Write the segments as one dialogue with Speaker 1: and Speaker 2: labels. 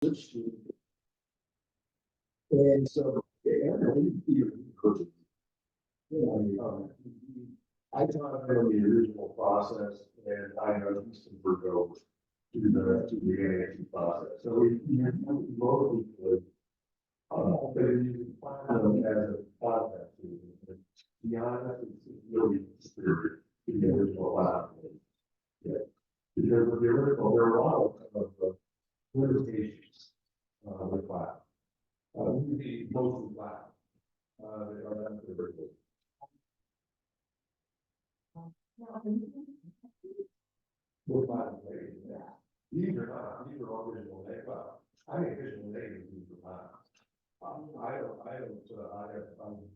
Speaker 1: And so, I taught him the original process, and I know he's converted over to the animation process. So we mostly would, but you can find them as a podcast. To be honest, it's really superior to the original platform. Yeah, because with the original, there are a lot of limitations with cloud. We need mostly cloud. They are not the original. With cloud, these are not, these are all visual cloud. I think visual natives use the cloud. I have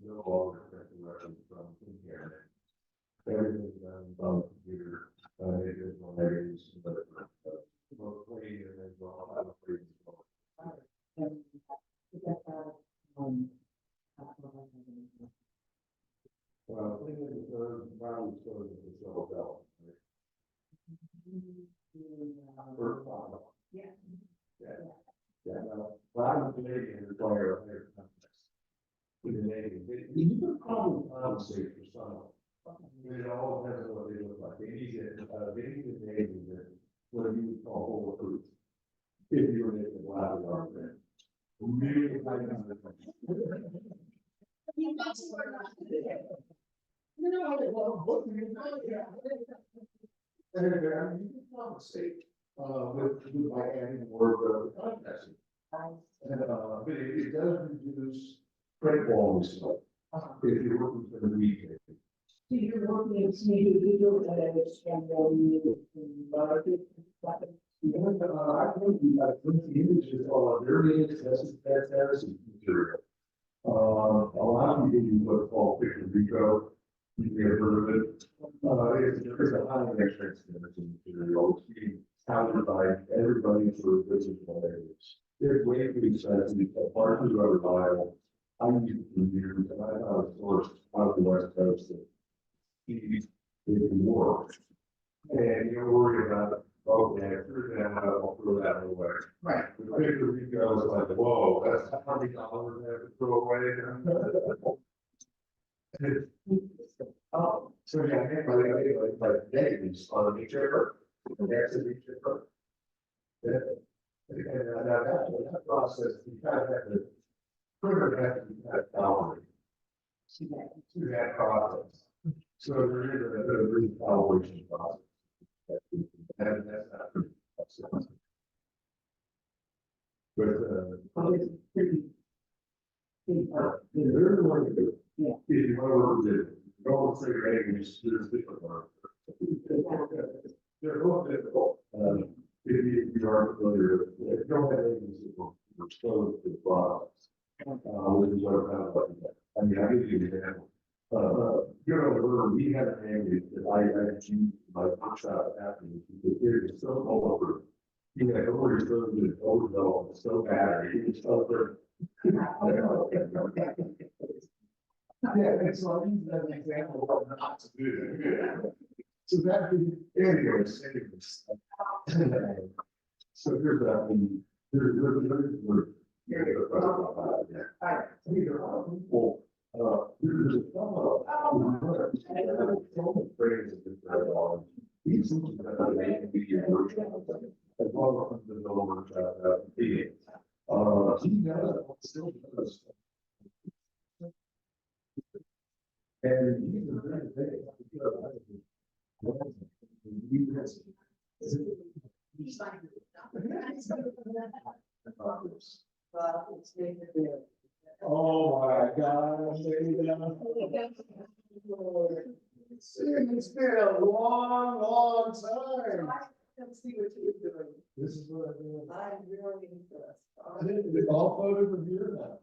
Speaker 1: no longer reference from here. Everything done on the computer, visual natives, mostly, and then draw out free. Well, I think it's probably so that it's all about. Yeah. Well, I'm Canadian, require a higher context. With the Canadian, you can probably compensate for some. It all depends on what they look like. They need the Canadian what you would call whole foods. If you were making a lot of argument. Really high context. And you can compensate with by adding more of the context. But it does reduce credit quality stuff if you're working for the weekend.
Speaker 2: So you're working in maybe video edits and
Speaker 1: I think we got 20 images of very excessive fantasy material. A lot of people use what's called picture recode. You may have heard of it. It's a high extract material. It's being touted by everybody for visible areas. There's way too expensive, partly reliable. I use it for years, and I found a source out of the West Coast that it can work. And you're worried about, okay, through that, I'll throw that away.
Speaker 2: right.
Speaker 1: The picture recode is like, whoa, that's how many dollars I have to throw away. So yeah, I think like negatives on the paper, next to the paper. And that process, you kind of have to, printer has to be kind of tolerant to that process. So there is a recalibration process. And that's not pretty process. But
Speaker 2: It's pretty big part.
Speaker 1: there's a way to do it.
Speaker 2: Yeah.
Speaker 1: If you want to do it, don't say you're there's different ones. They're both difficult. If you are familiar with it, don't have anything to expose to the process. Which is what I'm kind of like that. I mean, I give you an example. You're on the road, we had an area that I achieved my workshop afterwards, because it is so all over. You know, over the overdeveloped, so bad, it's so over. Yeah, and so I use that example of what not to do. So that anyways. So here's that. There's there are a lot of people. There's a fellow he's looking at the media workshop as well as the workshop meeting. He does still does. And he's a very big. Oh my God! It's been a long, long time.
Speaker 2: I can see what you're doing.
Speaker 1: This is what I'm doing.
Speaker 2: I'm really impressed.
Speaker 1: I think the all photos are here now.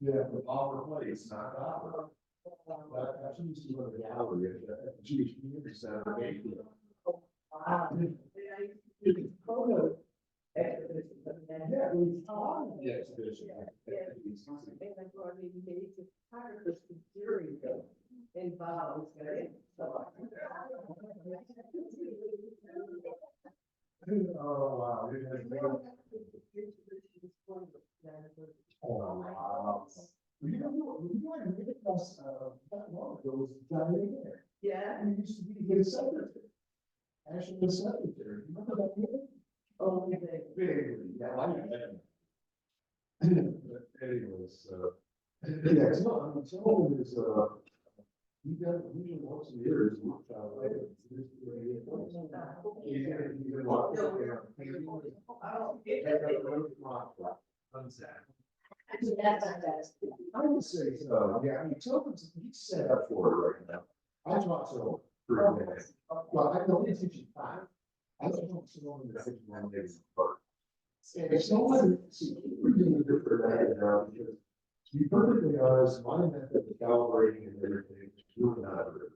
Speaker 1: Yeah, the Opera Place, not Opera. I should see what the gallery is at the Jewish Community Center.
Speaker 2: Wow. Photo exhibition.
Speaker 1: Yeah, we saw the exhibition.
Speaker 2: And I brought in major photographers from Syria and Bob was there. So
Speaker 1: Oh, wow. Oh, wow. You know, that long ago was John Mayer.
Speaker 2: Yeah.
Speaker 1: He used to be his secretary. Actually, the secretary. Remember that name?
Speaker 2: Oh,
Speaker 1: Vaguely, yeah, I know. But anyways, yeah, it's not, I mean, Tillman is, he does, usually once a year is workshop, right? He's gonna walk up there. I would say so, yeah, I mean, Tillman's, he's set up for it right now. I talked to him for a minute. Well, I know he's teaching five. I don't know if someone is taking one day apart. And it's not like, see, we're doing good for that now, because to be perfectly honest, my method of calibrating and everything is really not good.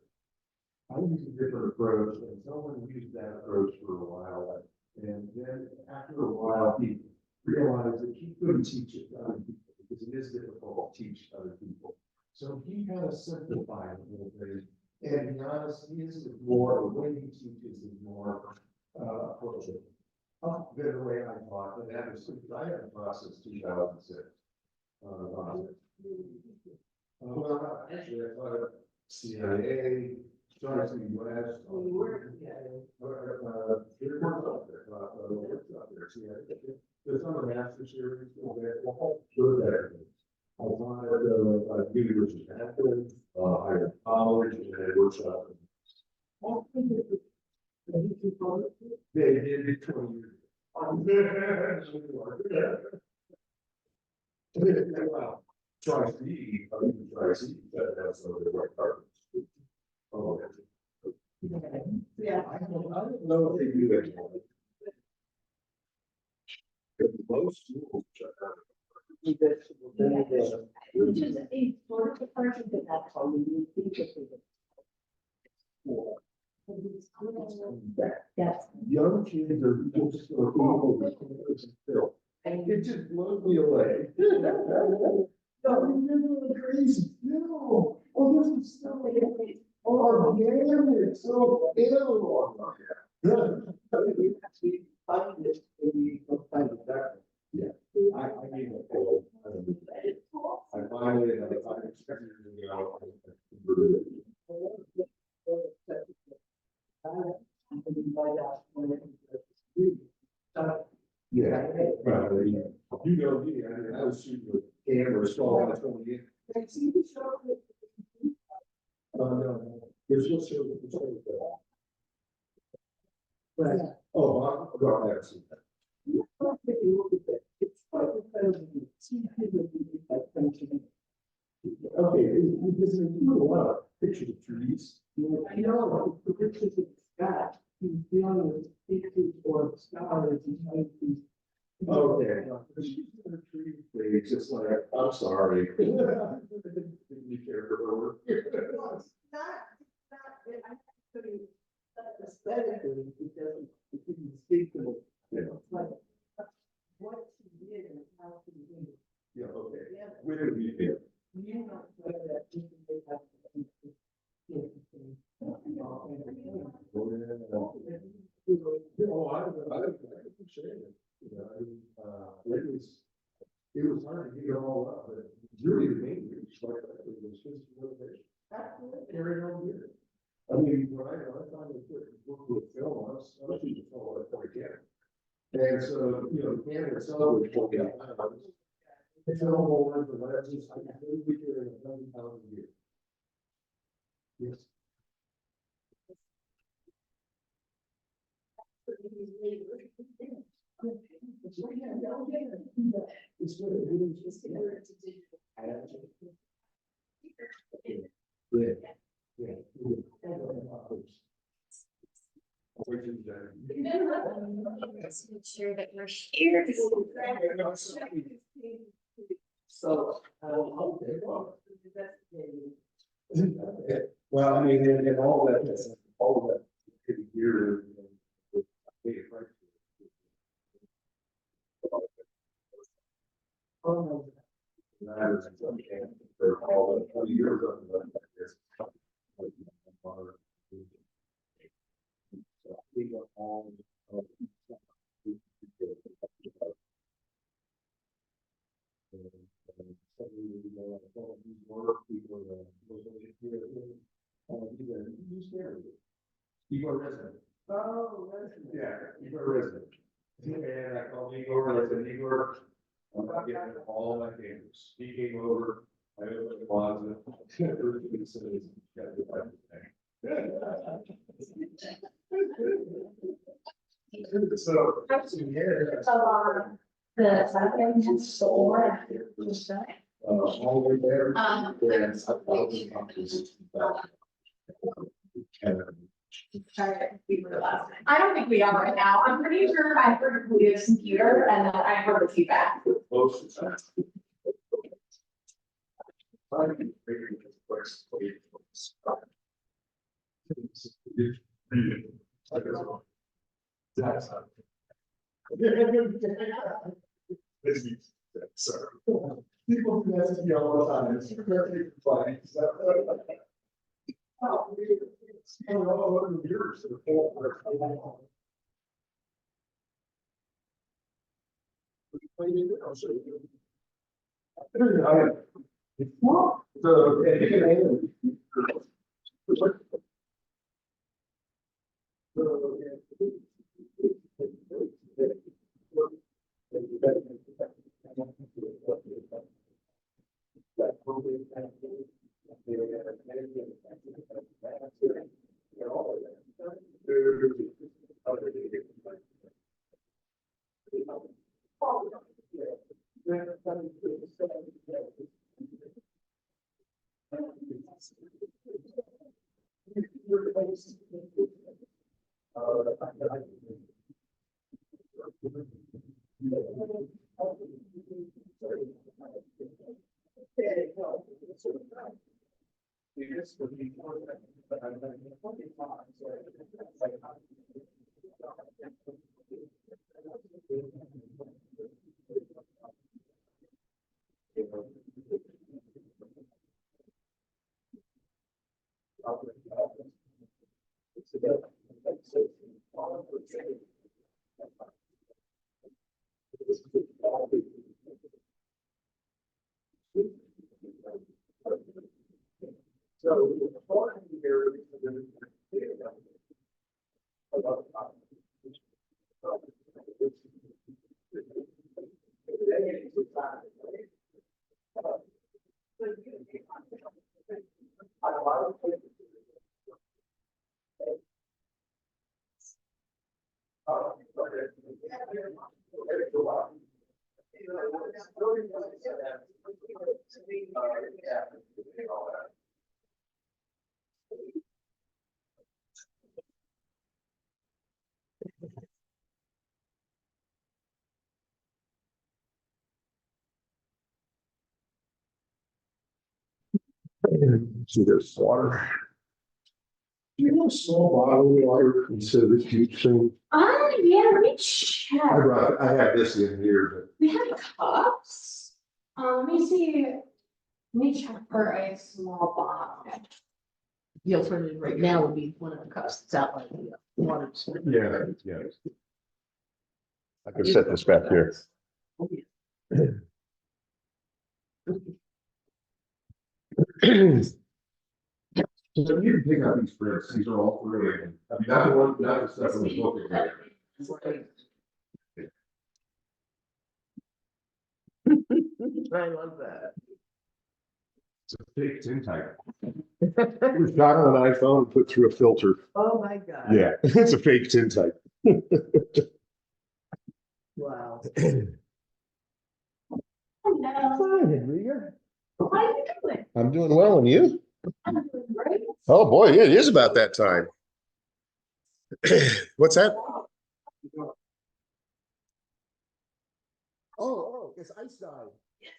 Speaker 1: I use a different approach, and someone used that approach for a while, and then after a while, he realized that he couldn't teach it to other people, because it is difficult to teach other people. So he kind of simplified it a little bit, and to be honest, his is more, the way he teaches is more, approachable. The way I taught, and that was, I had a process 2006. Well, actually, I taught at CIA, started in the US. The summer master series, sure there. I taught at University of Akron, higher college, and I workshop. They did it 20 years. Well, try C, I mean, try C, that's the right carpets. Oh,
Speaker 2: yeah.
Speaker 1: I don't know if they do it. Most schools shut down.
Speaker 3: Which is a sort of a person that that's how we think of it. Yes.
Speaker 1: Young kids are just so and it just blows me away. No, you're really crazy. No. Oh, this is so oh, damn it. So ill.
Speaker 3: We actually find this when we go find it there.
Speaker 1: Yeah. I need a cold. I finally, I expected to go. Yeah, well, you know me, I mean, I was shooting with cameras, so I was going in. No, there's no show that shows that.
Speaker 3: Right.
Speaker 1: Oh, I'll go ahead and see that.
Speaker 3: It's quite incredible.
Speaker 1: Okay, it doesn't do a lot of pictures of trees.
Speaker 3: I know the pictures of Scott, he's dealing with pictures or stars and things.
Speaker 1: Okay. But she's in a tree, it's just like, I'm sorry. You care for her.
Speaker 2: Well, it's not, I'm putting aesthetically, it doesn't, it didn't speak to it.
Speaker 1: Yeah.
Speaker 2: Like, what she did and how she did it.
Speaker 1: Yeah, okay.
Speaker 2: Yeah.
Speaker 1: Where did we get?
Speaker 2: You know, whether that you can make up.
Speaker 1: Oh, I appreciate it. You know, it was hard to get it all up, but really the main reason was just motivation. Carry on here. I mean, when I finally work with film, I was shooting film at the camera. And so, you know, the camera itself was 40 pounds. It's an all over the lenses, I can really carry 100 pounds a year. Yes. It's good. Yeah.
Speaker 4: Let's make sure that we're here.
Speaker 3: So,
Speaker 1: Well, I mean, and all that could be here. For all the years of this. We got all Igor resident.
Speaker 3: Oh, resident.
Speaker 1: Yeah, Igor resident. And I called Igor, and I said, Igor, I'm not getting all my papers. He came over, I opened the closet. Everything says, "Gotta get back to the So,
Speaker 4: The second store.
Speaker 1: all the way there.
Speaker 4: Um,
Speaker 1: And I thought it was
Speaker 4: I don't think we are right now. I'm pretty sure I heard Julio's computer and then I heard the feedback.
Speaker 1: close to that. I can figure it out. That's not. Sorry. People do that to me all the time. It's very funny. Oh, it's all over the years. I'll show you. So, and you can handle it. See, there's water. Do you have a small bottle of water instead of the huge thing?
Speaker 4: Yeah, let me check.
Speaker 1: I have this in here,
Speaker 4: We have cups. Let me see. Let me check for a small bottle.
Speaker 3: The alternative right now would be one of the cups that's out like the water.
Speaker 1: but yeah. I could set this back here. So you can pick out these prints, these are all three. I mean, not the one, not the stuff in the book.
Speaker 3: I love that.
Speaker 1: It's a fake tintype. It was shot on an iPhone and put through a filter.
Speaker 3: Oh, my God.
Speaker 1: Yeah, it's a fake tintype.
Speaker 3: Wow.
Speaker 4: Hello.
Speaker 1: Henrietta.
Speaker 4: How are you doing?
Speaker 1: I'm doing well, and you?
Speaker 4: I'm doing great.
Speaker 1: Oh, boy, yeah, it is about that time. What's that? Oh, it's ice died.
Speaker 4: Yes.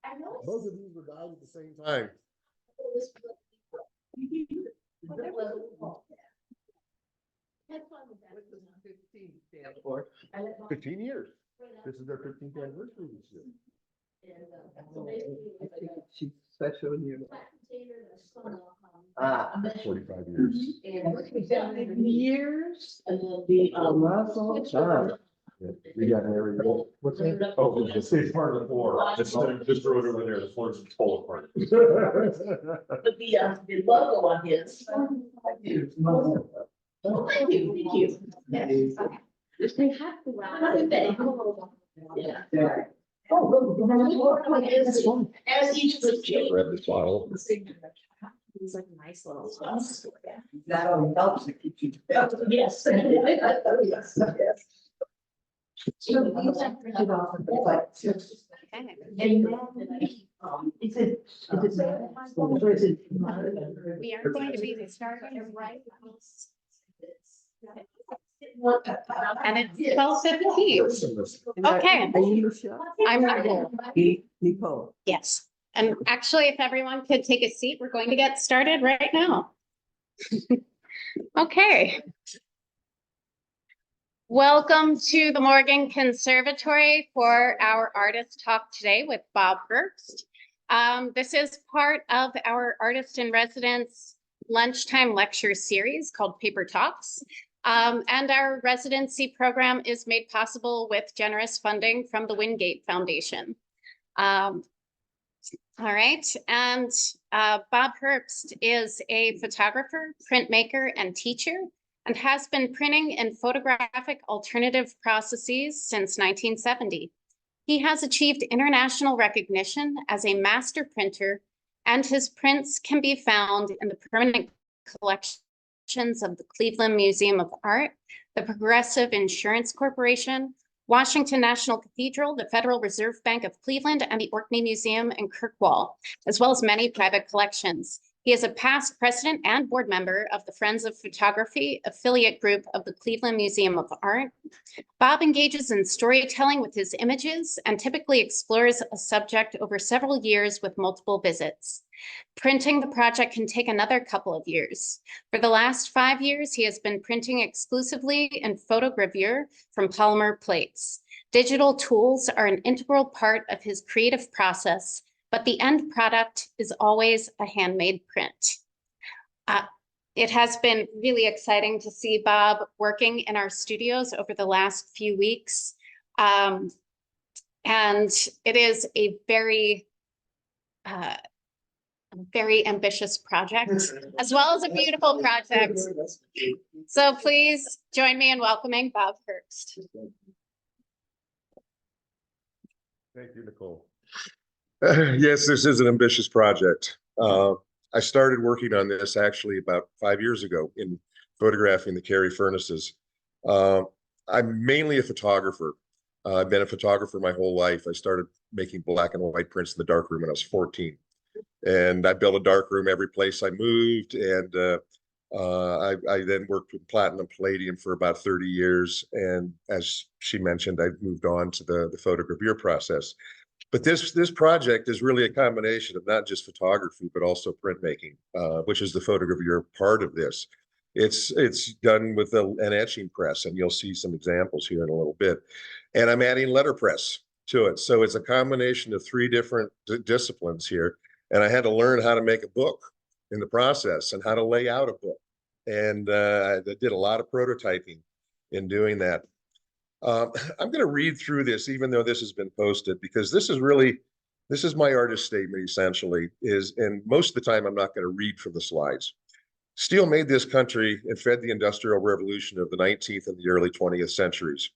Speaker 4: I know.
Speaker 1: Both of these were died at the same time.
Speaker 3: What does 15 stand for?
Speaker 1: 15 years. This is their 15th anniversary this year.
Speaker 3: I think she's special in you.
Speaker 1: Ah, 45 years.
Speaker 3: Years and then the last all time.
Speaker 1: Yeah, we got married What's that? Oh, it's part of the floor. Just wrote over there, the floor's full apart.
Speaker 2: But the logo on his. Thank you, thank you. Yes.
Speaker 4: They have to.
Speaker 2: Yeah. Oh, as each was changed.
Speaker 1: Grab this bottle.
Speaker 4: It's like a nice little.
Speaker 2: That only helps to keep you. Yes. Yes, yes. Is it?
Speaker 4: We are going to be starting right. And it's 12:15. Okay.
Speaker 3: Are you sure?
Speaker 4: I'm ready.
Speaker 3: Nicole.
Speaker 4: Yes. And actually, if everyone could take a seat, we're going to get started right now. Okay. Welcome to the Morgan Conservatory for our artist talk today with Bob Herbst. This is part of our Artist-in-Residence Lunchtime lecture series called Paper Talks. And our residency program is made possible with generous funding from the Wingate Foundation. All right, and Bob Herbst is a photographer, printmaker, and teacher, and has been printing in photographic alternative processes since 1970. He has achieved international recognition as a master printer, and his prints can be found in the permanent collections of the Cleveland Museum of Art, the Progressive Insurance Corporation, Washington National Cathedral, the Federal Reserve Bank of Cleveland, and the Orkney Museum in Kirkwall, as well as many private collections. He is a past president and board member of the Friends of Photography affiliate group of the Cleveland Museum of Art. Bob engages in storytelling with his images and typically explores a subject over several years with multiple visits. Printing the project can take another couple of years. For the last 5 years, he has been printing exclusively in photogravure from polymer plates. Digital tools are an integral part of his creative process, but the end product is always a handmade print. It has been really exciting to see Bob working in our studios over the last few weeks. And it is a very ambitious project, as well as a beautiful project. So please join me in welcoming Bob Herbst.
Speaker 5: Thank you, Nicole. Yes, this is an ambitious project. I started working on this actually about 5 years ago in photographing the Cary furnaces. I'm mainly a photographer. I've been a photographer my whole life. I started making black and white prints in the darkroom when I was 14. And I built a darkroom every place I moved. And I then worked with platinum palladium for about 30 years. And as she mentioned, I've moved on to the photogravure process. But this project is really a combination of not just photography, but also printmaking, which is the photogravure part of this. It's done with an etching press, and you'll see some examples here in a little bit. And I'm adding letterpress to it. So it's a combination of 3 different disciplines here. And I had to learn how to make a book in the process and how to lay out a book. And I did a lot of prototyping in doing that. I'm going to read through this, even though this has been posted, because this is my artist statement, essentially, and most of the time I'm not going to read from the slides. Steel made this country and fed the Industrial Revolution of the 19th and the early 20th centuries.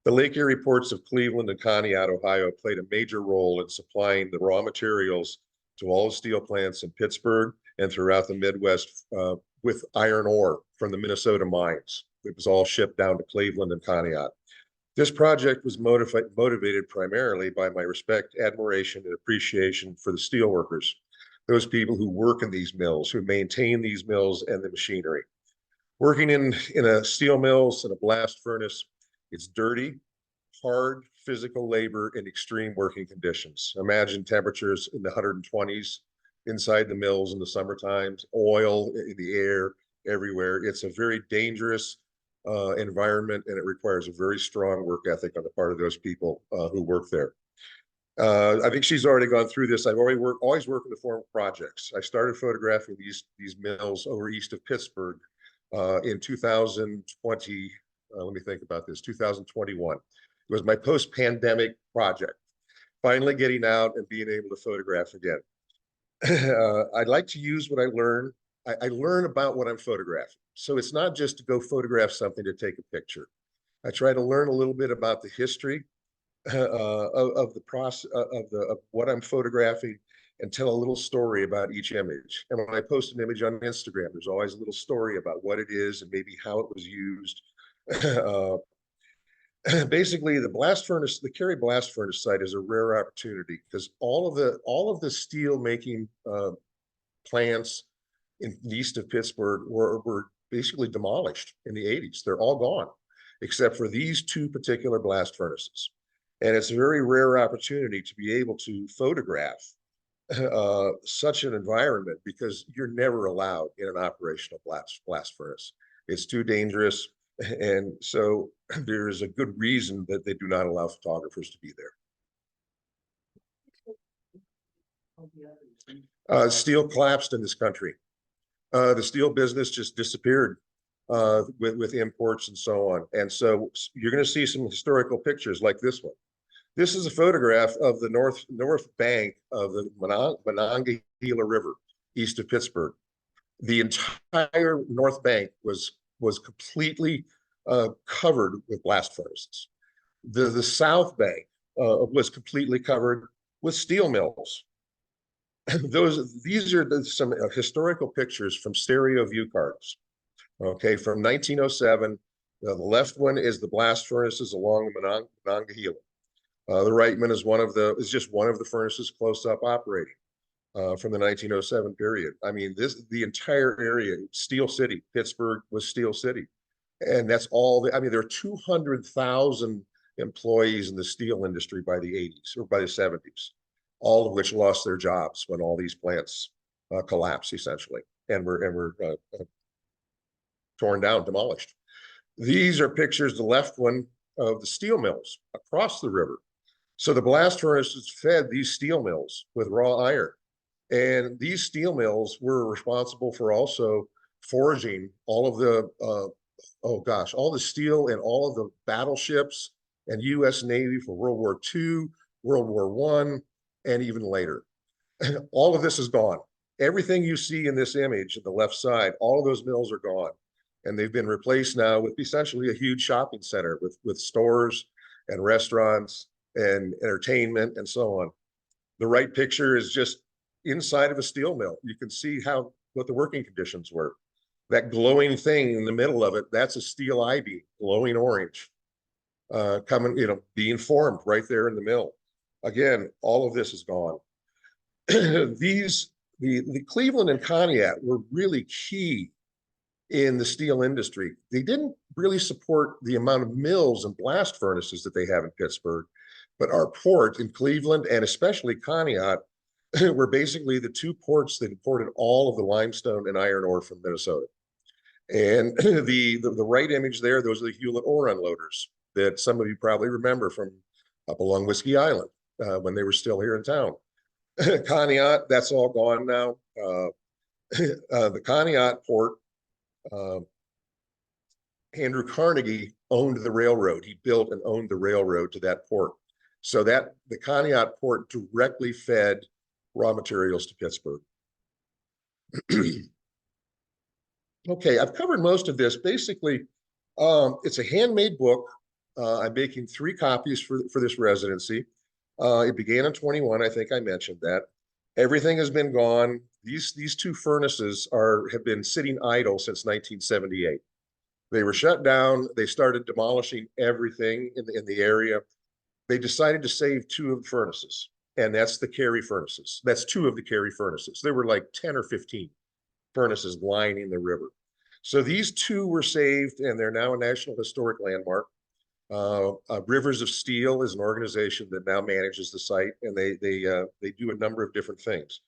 Speaker 5: The Lake Erie ports of Cleveland and Conneaut, Ohio, played a major role in supplying the raw materials to all the steel plants in Pittsburgh and throughout the Midwest with iron ore from the Minnesota mines. It was all shipped down to Cleveland and Conneaut. This project was motivated primarily by my respect, admiration, and appreciation for the steelworkers, those people who work in these mills, who maintain these mills and the machinery. Working in a steel mills and a blast furnace, it's dirty, hard physical labor in extreme working conditions. Imagine temperatures in the 120s inside the mills in the summer times, oil in the air everywhere. It's a very dangerous environment, and it requires a very strong work ethic on the part of those people who work there. I think she's already gone through this. I've always worked in the form of projects. I started photographing these mills over east of Pittsburgh in 2020. Let me think about this, 2021. It was my post-pandemic project, finally getting out and being able to photograph again. I'd like to use what I learn. I learn about what I'm photographing. So it's not just to go photograph something to take a picture. I try to learn a little bit about the history of the process of what I'm photographing and tell a little story about each image. And when I post an image on Instagram, there's always a little story about what it is and maybe how it was used. Basically, the Cary blast furnace site is a rare opportunity because all of the steel making plants in east of Pittsburgh were basically demolished in the 80s. They're all gone, except for these two particular blast furnaces. And it's a very rare opportunity to be able to photograph such an environment because you're never allowed in an operational blast furnace. It's too dangerous. And so there's a good reason that they do not allow photographers to be there. Steel collapsed in this country. The steel business just disappeared with imports and so on. And so you're going to see some historical pictures like this one. This is a photograph of the north bank of the Monongahela River, east of Pittsburgh. The entire north bank was completely covered with blast furnaces. The south bank was completely covered with steel mills. These are some historical pictures from stereo view cards. Okay, from 1907. The left one is the blast furnaces along the Monongahela. The right one is just one of the furnaces close up operating from the 1907 period. I mean, the entire area, Steel City, Pittsburgh was Steel City. And that's all, I mean, there are 200,000 employees in the steel industry by the 80s or by the 70s, all of which lost their jobs when all these plants collapsed essentially and were torn down, demolished. These are pictures, the left one of the steel mills across the river. So the blast furnaces fed these steel mills with raw iron. And these steel mills were responsible for also forging all of the, all the steel and all of the battleships and US Navy for World War II, World War I, and even later. All of this is gone. Everything you see in this image at the left side, all of those mills are gone. And they've been replaced now with essentially a huge shopping center with stores and restaurants and entertainment and so on. The right picture is just inside of a steel mill. You can see what the working conditions were. That glowing thing in the middle of it, that's a steel I-beam, glowing orange, being formed right there in the mill. Again, all of this is gone. The Cleveland and Conneaut were really key in the steel industry. They didn't really support the amount of mills and blast furnaces that they have in Pittsburgh, but our port in Cleveland and especially Conneaut were basically the two ports that imported all of the limestone and iron ore from Minnesota. And the right image there, those are the Hewlett ore unloaders that some of you probably remember from up along Whiskey Island when they were still here in town. Conneaut, that's all gone now. The Conneaut port, Andrew Carnegie owned the railroad. He built and owned the railroad to that port. So that the Conneaut port directly fed raw materials to Pittsburgh. Okay, I've covered most of this. Basically, it's a handmade book. I'm making 3 copies for this residency. It began in 21, I think I mentioned that. Everything has been gone. These 2 furnaces have been sitting idle since 1978. They were shut down. They started demolishing everything in the area. They decided to save 2 of the furnaces, and that's the Cary furnaces. That's 2 of the Cary furnaces. There were like 10 or 15 furnaces lining the river. So these 2 were saved, and they're now a National Historic Landmark. Rivers of Steel is an organization that now manages the site, and they do a number of different things.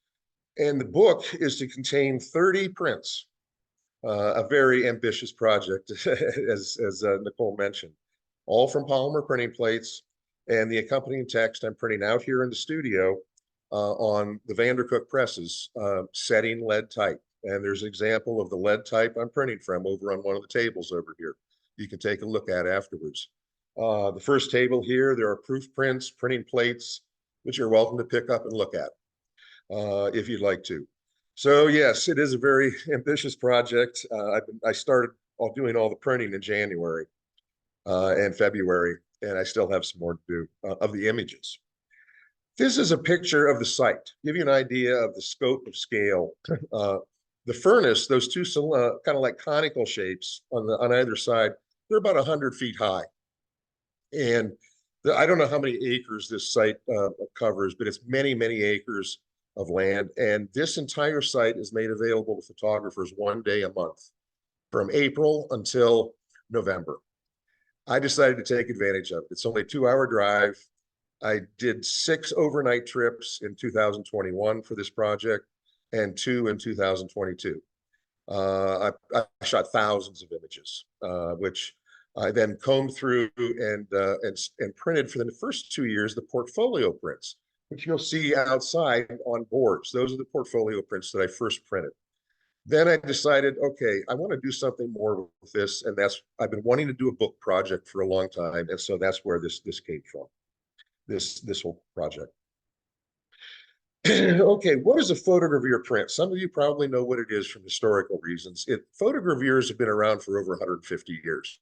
Speaker 5: And the book is to contain 30 prints, a very ambitious project, as Nicole mentioned, all from polymer printing plates, and the accompanying text I'm printing out here in the studio on the Vandercook presses, setting lead type. And there's an example of the lead type I'm printing from over on one of the tables over here. You can take a look at afterwards. The first table here, there are proof prints, printing plates, which you're welcome to pick up and look at if you'd like to. So yes, it is a very ambitious project. I started doing all the printing in January and February, and I still have some more to do of the images. This is a picture of the site, give you an idea of the scope of scale. The furnace, those two kind of like conical shapes on either side, they're about 100 feet high. And I don't know how many acres this site covers, but it's many, many acres of land. And this entire site is made available to photographers 1 day a month from April until November. I decided to take advantage of it. It's only a 2-hour drive. I did 6 overnight trips in 2021 for this project and 2 in 2022. I shot thousands of images, which I then combed through and printed for the first 2 years the portfolio prints, which you'll see outside on boards. Those are the portfolio prints that I first printed. Then I decided, okay, I want to do something more with this, and I've been wanting to do a book project for a long time, and so that's where this came from. This whole project. Okay, what is a photogravure print? Some of you probably know what it is from historical reasons. Photogravures have been around for over 150 years.